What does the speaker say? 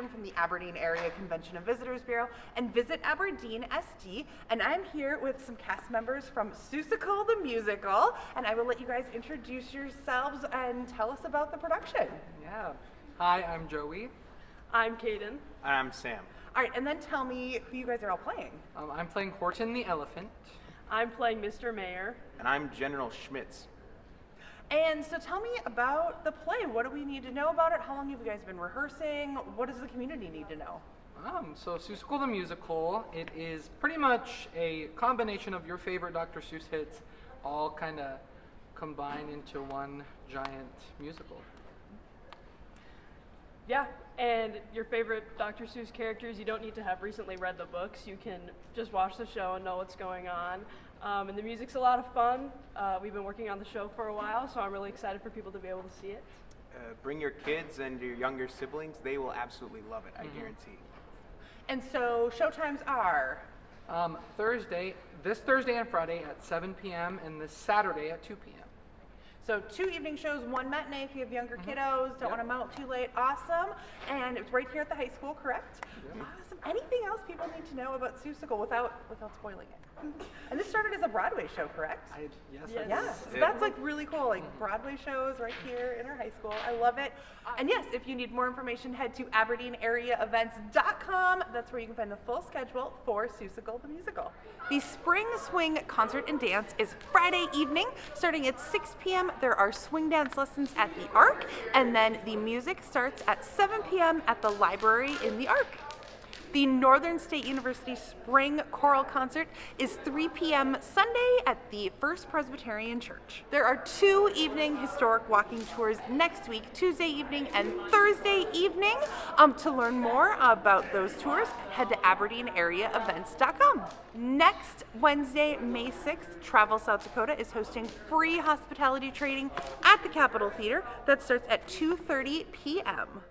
Catherine from the Aberdeen Area Convention and Visitors Bureau and Visit Aberdeen SD, and I'm here with some cast members from Seussical The Musical, and I will let you guys introduce yourselves and tell us about the production. Yeah. Hi, I'm Joey. I'm Kaden. And I'm Sam. All right, and then tell me who you guys are all playing. I'm playing Horton the Elephant. I'm playing Mr. Mayor. And I'm General Schmitz. And so tell me about the play. What do we need to know about it? How long have you guys been rehearsing? What does the community need to know? So Seussical the Musical, it is pretty much a combination of your favorite Dr. Seuss hits, all kind of combined into one giant musical. Yeah, and your favorite Dr. Seuss characters, you don't need to have recently read the books. You can just watch the show and know what's going on. And the music's a lot of fun. We've been working on the show for a while, so I'm really excited for people to be able to see it. Bring your kids and your younger siblings. They will absolutely love it, I guarantee. And so showtimes are? This Thursday and Friday at 7 p.m. and this Saturday at 2 p.m. So 2 evening shows, 1 matinee if you have younger kiddos, don't want to mount too late, awesome. And it's right here at the high school, correct? Yep. Awesome. Anything else people need to know about Seussical without spoiling it? And this started as a Broadway show, correct? Yes. Yeah, so that's like really cool, like Broadway shows right here in our high school. I love it. And yes, if you need more information, head to AberdeenAreaEvents.com. That's where you can find the full schedule for Seussical the Musical. The Spring Swing Concert and Dance is Friday evening, starting at 6 p.m. There are swing dance lessons at the ARC, and then the music starts at 7 p.m. at the library in the ARC. The Northern State University Spring Choral Concert is 3 p.m. Sunday at the First Presbyterian Church. There are 2 evening historic walking tours next week, Tuesday evening and Thursday evening. To learn more about those tours, head to AberdeenAreaEvents.com. Next Wednesday, May 6th, Travel South Dakota is hosting free hospitality training at the Capitol Theater that starts at 2:30 p.m.